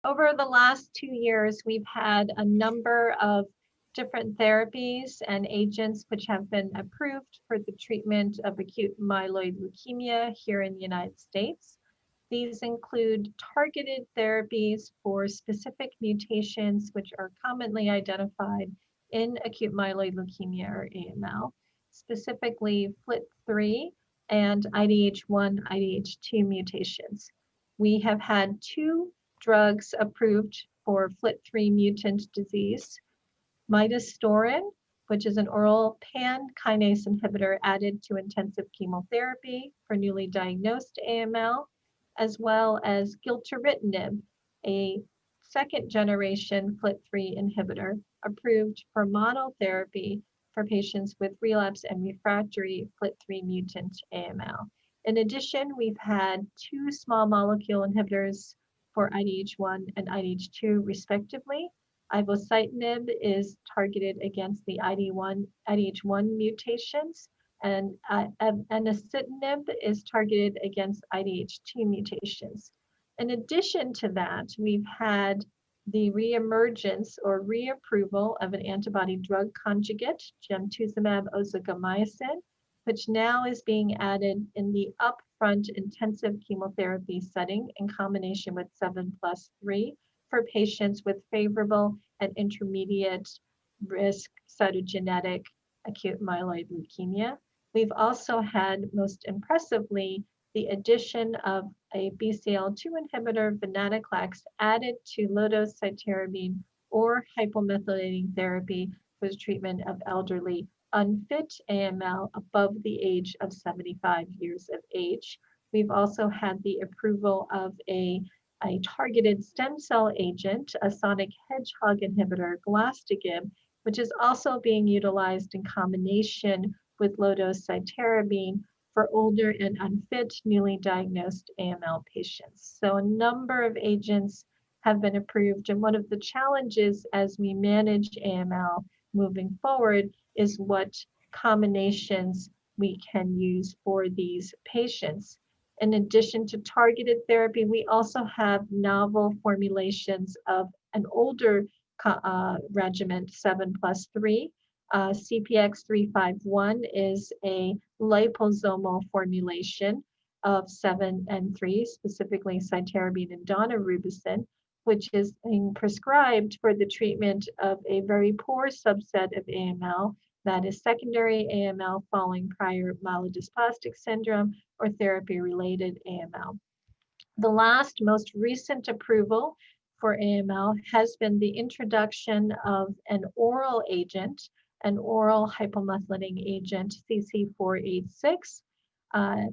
Over the last 2 years, we've had a number of different therapies and agents which have been approved for the treatment of acute myeloid leukemia here in the United States. These include targeted therapies for specific mutations which are commonly identified in acute myeloid leukemia or AML, specifically FLT3 and IDH1, IDH2 mutations. We have had 2 drugs approved for FLT3 mutant disease, midostaurin, which is an oral pan-kinase inhibitor added to intensive chemotherapy for newly diagnosed AML, as well as gilteritinib, a second-generation FLT3 inhibitor approved for monotherapy for patients with relapse and refractory FLT3 mutant AML. In addition, we've had 2 small molecule inhibitors for IDH1 and IDH2 respectively. Ivosidenib is targeted against the IDH1 mutations, and enasidenib is targeted against IDH2 mutations. In addition to that, we've had the reemergence or reapproval of an antibody drug conjugate, gemtuzumab ozogamycin, which now is being added in the upfront intensive chemotherapy setting in combination with 7+3 for patients with favorable and intermediate risk cytogenetic acute myeloid leukemia. We've also had, most impressively, the addition of a BCL2 inhibitor, venetoclax, added to low-dose cytarabine or hypomethylating therapy for the treatment of elderly unfit AML above the age of 75 years of age. We've also had the approval of a targeted stem cell agent, a sonic hedgehog inhibitor, galactagib, which is also being utilized in combination with low-dose cytarabine for older and unfit newly diagnosed AML patients. So a number of agents have been approved, and one of the challenges as we manage AML moving forward is what combinations we can use for these patients. In addition to targeted therapy, we also have novel formulations of an older regimen, 7+3. CPX351 is a liposomal formulation of 7 and 3, specifically cytarabine and daunorubicin, which is being prescribed for the treatment of a very poor subset of AML, that is secondary AML following prior myelodysplastic syndrome or therapy-related AML. The last most recent approval for AML has been the introduction of an oral agent, an oral hypomethylating agent, CC486.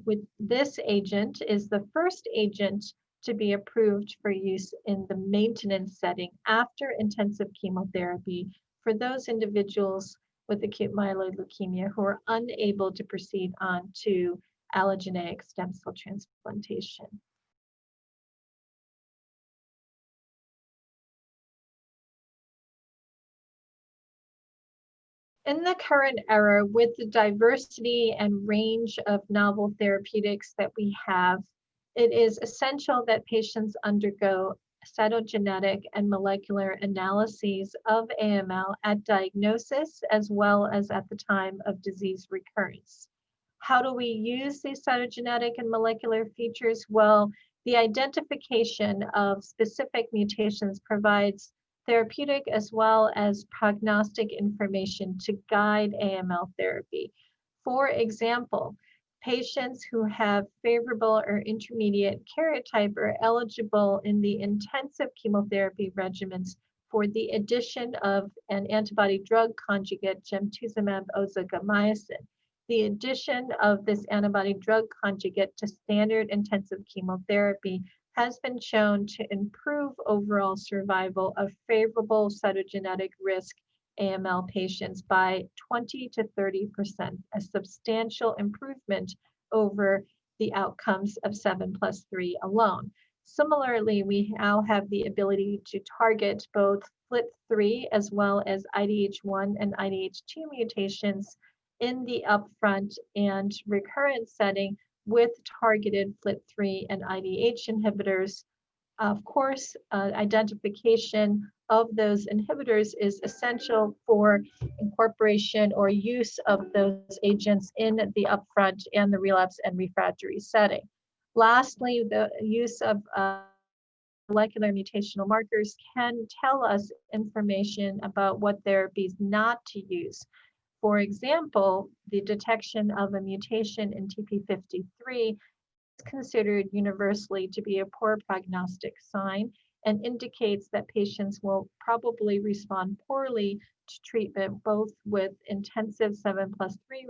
With this agent is the first agent to be approved for use in the maintenance setting after intensive chemotherapy for those individuals with acute myeloid leukemia who are unable to proceed on to allogeneic stem cell transplantation. In the current era, with the diversity and range of novel therapeutics that we have, it is essential that patients undergo cytogenetic and molecular analyses of AML at diagnosis as well as at the time of disease recurrence. How do we use these cytogenetic and molecular features? Well, the identification of specific mutations provides therapeutic as well as prognostic information to guide AML therapy. For example, patients who have favorable or intermediate karyotype are eligible in the intensive chemotherapy regimens for the addition of an antibody drug conjugate, gemtuzumab ozogamycin. The addition of this antibody drug conjugate to standard intensive chemotherapy has been shown to improve overall survival of favorable cytogenetic risk AML patients by 20 to 30%, a substantial improvement over the outcomes of 7+3 alone. Similarly, we now have the ability to target both FLT3 as well as IDH1 and IDH2 mutations in the upfront and recurrent setting with targeted FLT3 and IDH inhibitors Of course, identification of those inhibitors is essential for incorporation or use of those agents in the upfront and the relapse and refractory setting. Lastly, the use of molecular mutational markers can tell us information about what therapies not to use. For example, the detection of a mutation in TP53 is considered universally to be a poor prognostic sign and indicates that patients will probably respond poorly to treatment, both with intensive 7+3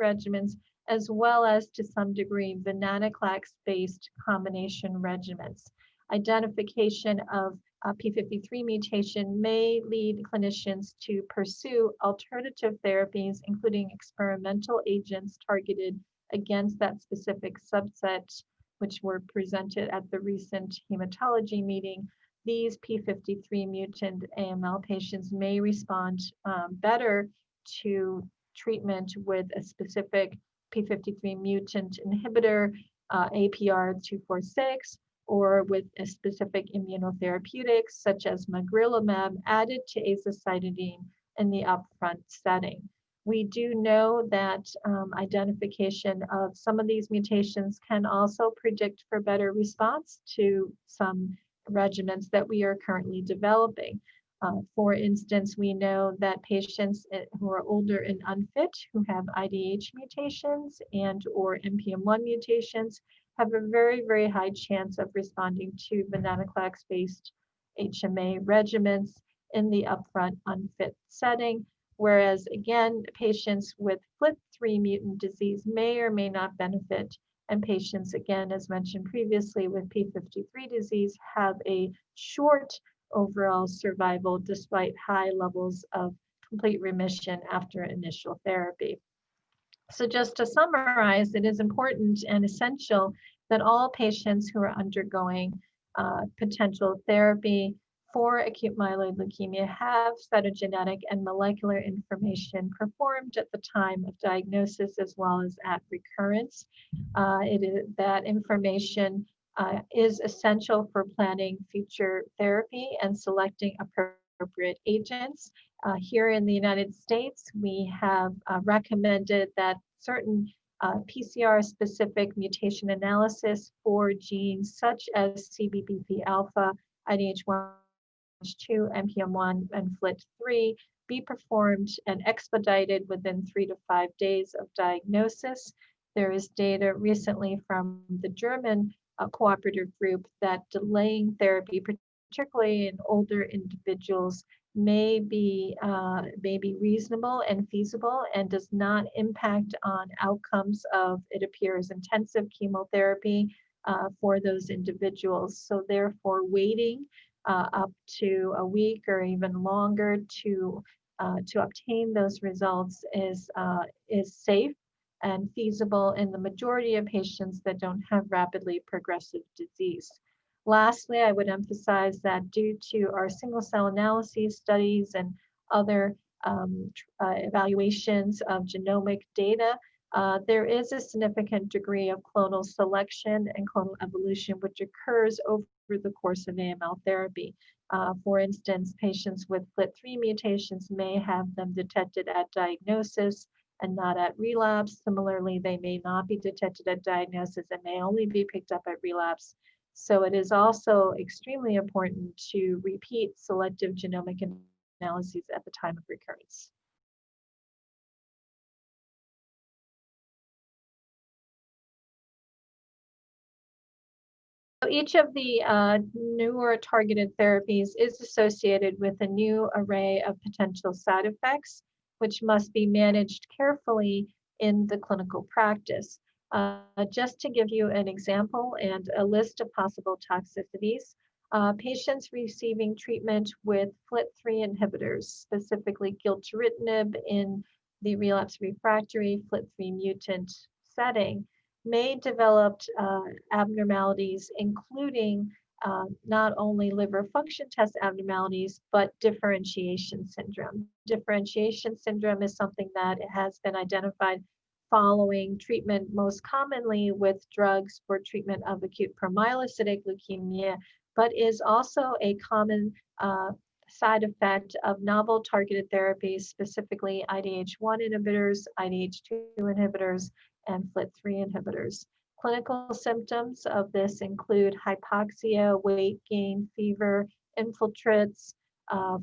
regimens as well as to some degree venetoclax-based combination regimens. Identification of P53 mutation may lead clinicians to pursue alternative therapies, including experimental agents targeted against that specific subset, which were presented at the recent hematology meeting. These P53 mutant AML patients may respond better to treatment with a specific P53 mutant inhibitor, APR246, or with a specific immunotherapeutics such as magrolimab added to azacitidine in the upfront setting. We do know that identification of some of these mutations can also predict for better response to some regimens that we are currently developing. For instance, we know that patients who are older and unfit, who have IDH mutations and or NPM1 mutations, have a very, very high chance of responding to venetoclax-based HMA regimens in the upfront unfit setting. Whereas again, patients with FLT3 mutant disease may or may not benefit, and patients, again, as mentioned previously, with P53 disease have a short overall survival despite high levels of complete remission after initial therapy. So just to summarize, it is important and essential that all patients who are undergoing potential therapy for acute myeloid leukemia have cytogenetic and molecular information performed at the time of diagnosis as well as at recurrence. That information is essential for planning future therapy and selecting appropriate agents. Here in the United States, we have recommended that certain PCR-specific mutation analysis for genes such as CBBP alpha, IDH1, IDH2, NPM1, and FLT3 be performed and expedited within 3 to 5 days of diagnosis. There is data recently from the German cooperative group that delaying therapy, particularly in older individuals, may be reasonable and feasible and does not impact on outcomes of, it appears, intensive chemotherapy for those individuals. So therefore, waiting up to a week or even longer to obtain those results is safe and feasible in the majority of patients that don't have rapidly progressive disease. Lastly, I would emphasize that due to our single cell analyses studies and other evaluations of genomic data, there is a significant degree of clonal selection and clonal evolution which occurs over the course of AML therapy. For instance, patients with FLT3 mutations may have them detected at diagnosis and not at relapse. Similarly, they may not be detected at diagnosis and may only be picked up at relapse. So it is also extremely important to repeat selective genomic analyses at the time of recurrence. So each of the newer targeted therapies is associated with a new array of potential side effects, which must be managed carefully in the clinical practice. Just to give you an example and a list of possible toxicities, patients receiving treatment with FLT3 inhibitors, specifically gilteritinib in the relapse refractory FLT3 mutant setting, may develop abnormalities, including not only liver function test abnormalities, but differentiation syndrome. Differentiation syndrome is something that has been identified following treatment most commonly with drugs for treatment of acute promyelocytic leukemia, but is also a common side effect of novel targeted therapies, specifically IDH1 inhibitors, IDH2 inhibitors, and FLT3 inhibitors. Clinical symptoms of this include hypoxia, weight gain, fever, infiltrates,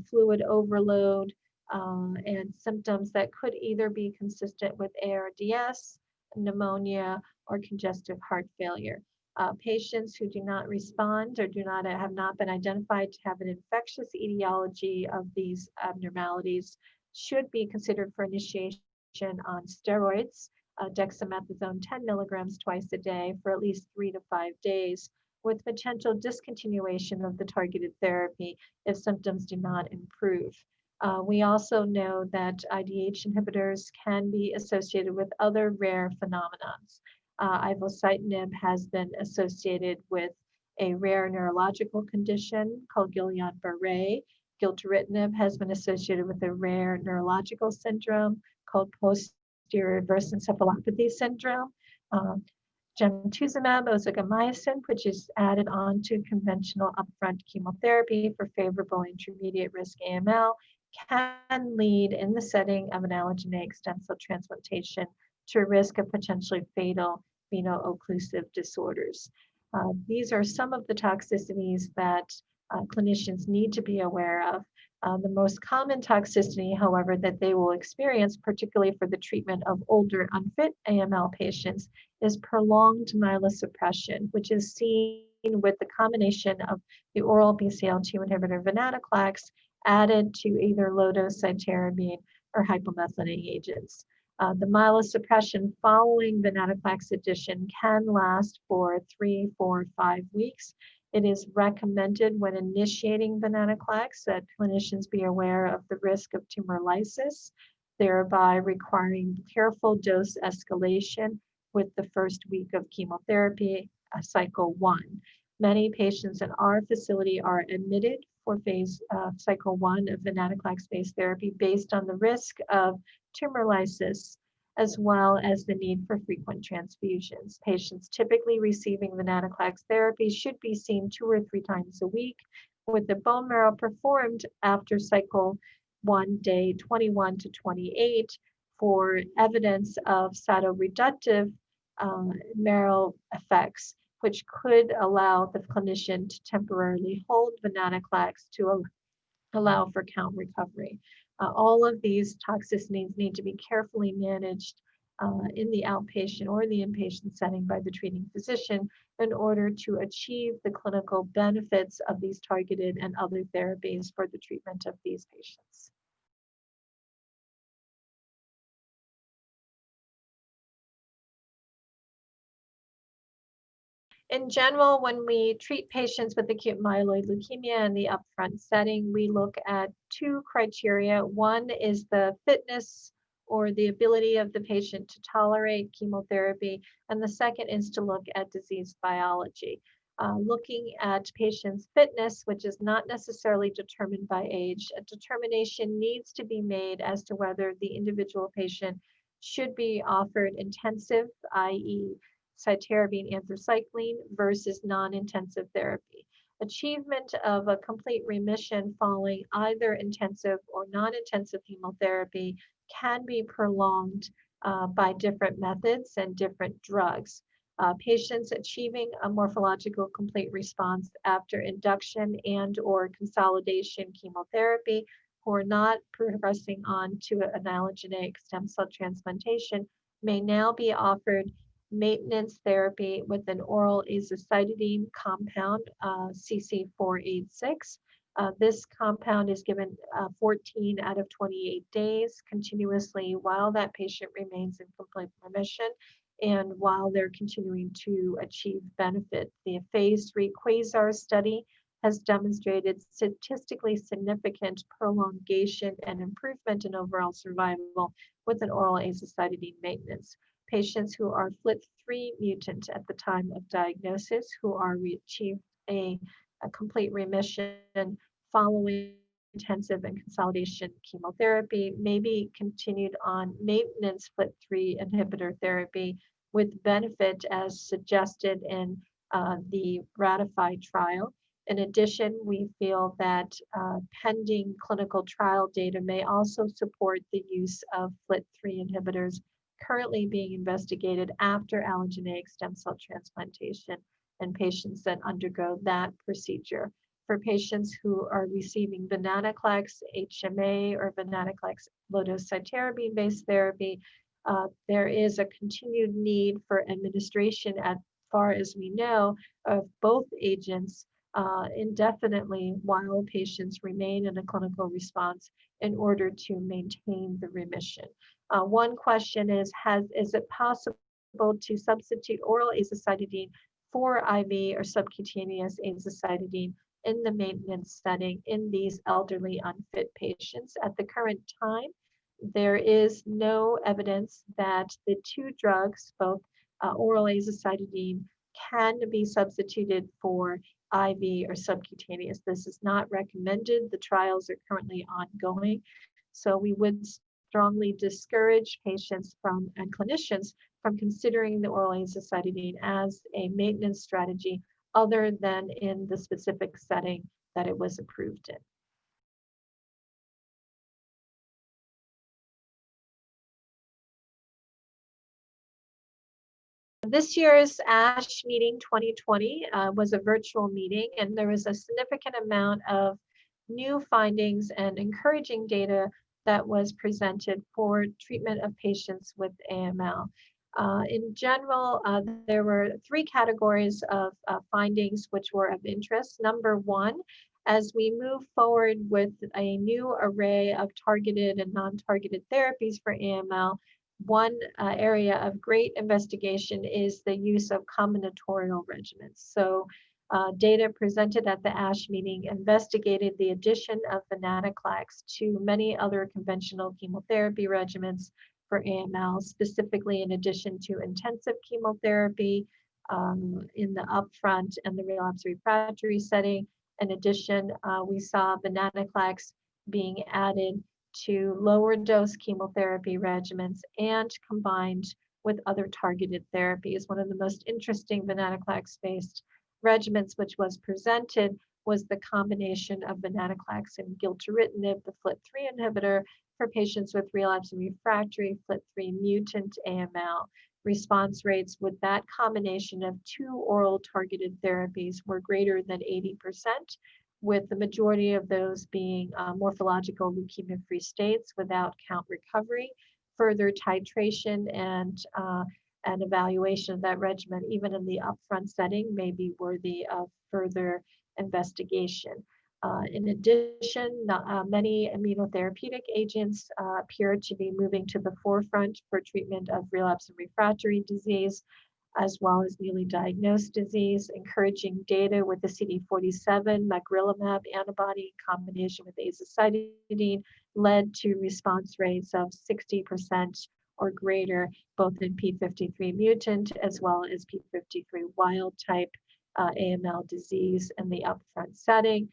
fluid overload, and symptoms that could either be consistent with ARDS, pneumonia, or congestive heart failure. Patients who do not respond or have not been identified to have an infectious etiology of these abnormalities should be considered for initiation on steroids, dexamethasone 10 milligrams twice a day for at least 3 to 5 days, with potential discontinuation of the targeted therapy if symptoms do not improve. We also know that IDH inhibitors can be associated with other rare phenomena. Ivosidenib has been associated with a rare neurological condition called Guillain-Barré. Gilteritinib has been associated with a rare neurological syndrome called posterior reverse encephalopathy syndrome. Gemtuzumab ozogamycin, which is added on to conventional upfront chemotherapy for favorable intermediate risk AML, can lead in the setting of an allogeneic stem cell transplantation to a risk of potentially fatal veno-occlusive disorders. These are some of the toxicities that clinicians need to be aware of. The most common toxicity, however, that they will experience, particularly for the treatment of older unfit AML patients, is prolonged myelosuppression, which is seen with the combination of the oral BCL2 inhibitor venetoclax added to either low-dose cytarabine or hypomethylating agents. The myelosuppression following venetoclax addition can last for 3, 4, 5 weeks. It is recommended when initiating venetoclax that clinicians be aware of the risk of tumor lysis, thereby requiring careful dose escalation with the first week of chemotherapy, cycle 1. Many patients in our facility are admitted for cycle 1 of venetoclax-based therapy based on the risk of tumor lysis, as well as the need for frequent transfusions. Patients typically receiving venetoclax therapy should be seen 2 or 3 times a week, with the bone marrow performed after cycle 1, day 21 to 28, for evidence of cytoreductive marrow effects, which could allow the clinician to temporarily hold venetoclax to allow for count recovery. All of these toxicities need to be carefully managed in the outpatient or the inpatient setting by the treating physician in order to achieve the clinical benefits of these targeted and other therapies for the treatment of these patients. In general, when we treat patients with acute myeloid leukemia in the upfront setting, we look at 2 criteria. One is the fitness or the ability of the patient to tolerate chemotherapy, and the second is to look at disease biology. Looking at patients' fitness, which is not necessarily determined by age, a determination needs to be made as to whether the individual patient should be offered intensive, i.e., cytarabine anthracycline versus non-intensive therapy. Achievement of a complete remission following either intensive or non-intensive chemotherapy can be prolonged by different methods and different drugs. Patients achieving a morphological complete response after induction and or consolidation chemotherapy who are not progressing on to an allogeneic stem cell transplantation may now be offered maintenance therapy with an oral azacitidine compound, CC486. This compound is given 14 out of 28 days continuously while that patient remains in complete remission and while they're continuing to achieve benefit. The phase 3 Quasar study has demonstrated statistically significant prolongation and improvement in overall survival with an oral azacitidine maintenance. Patients who are FLT3 mutant at the time of diagnosis, who are achieved a complete remission following intensive and consolidation chemotherapy, may be continued on maintenance FLT3 inhibitor therapy with benefit as suggested in the ratified trial. In addition, we feel that pending clinical trial data may also support the use of FLT3 inhibitors currently being investigated after allogeneic stem cell transplantation in patients that undergo that procedure. For patients who are receiving venetoclax, HMA, or venetoclax low-dose cytarabine-based therapy, there is a continued need for administration, as far as we know, of both agents indefinitely while patients remain in a clinical response in order to maintain the remission. One question is it possible to substitute oral azacitidine for IV or subcutaneous azacitidine in the maintenance setting in these elderly unfit patients? At the current time, there is no evidence that the two drugs, both oral azacitidine, can be substituted for IV or subcutaneous. This is not recommended. The trials are currently ongoing. So we would strongly discourage patients from and clinicians from considering the oral azacitidine as a maintenance strategy other than in the specific setting that it was approved in. This year's ASH meeting 2020 was a virtual meeting, and there was a significant amount of new findings and encouraging data that was presented for treatment of patients with AML. In general, there were three categories of findings which were of interest. Number one, as we move forward with a new array of targeted and non-targeted therapies for AML, one area of great investigation is the use of combinatorial regimens. So data presented at the ASH meeting investigated the addition of venetoclax to many other conventional chemotherapy regimens for AML, specifically in addition to intensive chemotherapy in the upfront and the relapse refractory setting. In addition, we saw venetoclax being added to lower dose chemotherapy regimens and combined with other targeted therapies. One of the most interesting venetoclax-based regimens which was presented was the combination of venetoclax and gilteritinib, the FLT3 inhibitor, for patients with relapse and refractory FLT3 mutant AML. Response rates with that combination of two oral targeted therapies were greater than 80%, with the majority of those being morphological leukemia-free states without count recovery. Further titration and evaluation of that regimen, even in the upfront setting, may be worthy of further investigation. In addition, many immunotherapeutic agents appear to be moving to the forefront for treatment of relapse and refractory disease, as well as newly diagnosed disease. Encouraging data with the CD47 magrolimab antibody in combination with azacitidine led to response rates of 60% or greater, both in p53 mutant as well as p53 wild type AML disease in the upfront setting.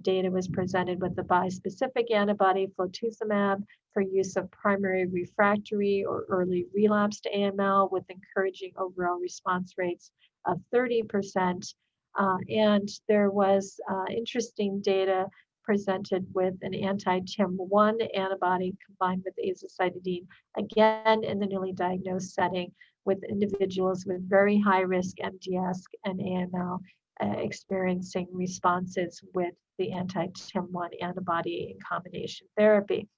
Data was presented with the bispecific antibody flotuximab for use of primary refractory or early relapsed AML with encouraging overall response rates of 30%. And there was interesting data presented with an anti-TIM1 antibody combined with azacitidine, again in the newly diagnosed setting with individuals with very high risk MDS and AML experiencing responses with the anti-TIM1 antibody in combination therapy.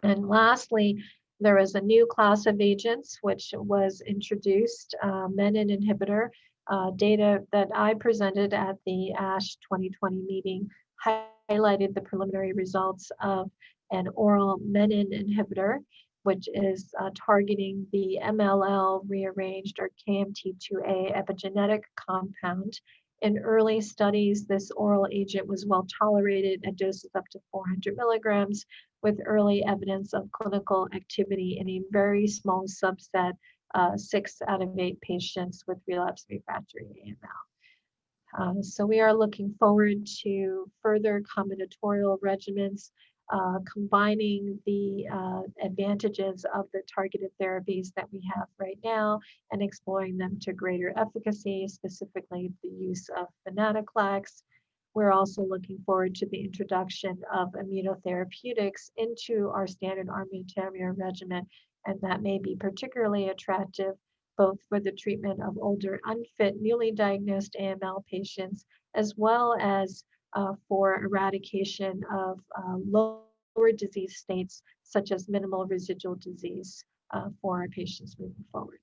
And lastly, there is a new class of agents which was introduced, menin inhibitor. Data that I presented at the ASH 2020 meeting highlighted the preliminary results of an oral menin inhibitor, which is targeting the MLL rearranged or KMT2A epigenetic compound. In early studies, this oral agent was well tolerated at doses up to 400 milligrams, with early evidence of clinical activity in a very small subset, 6 out of 8 patients with relapsed refractory AML. So we are looking forward to further combinatorial regimens, combining the advantages of the targeted therapies that we have right now and exploring them to greater efficacy, specifically the use of venetoclax. we're also looking forward to the introduction of immunotherapeutics into our standard armamentarium regimen, and that may be particularly attractive both for the treatment of older, unfit, newly diagnosed AML patients, as well as for eradication of lower disease states, such as minimal residual disease for our patients moving forward.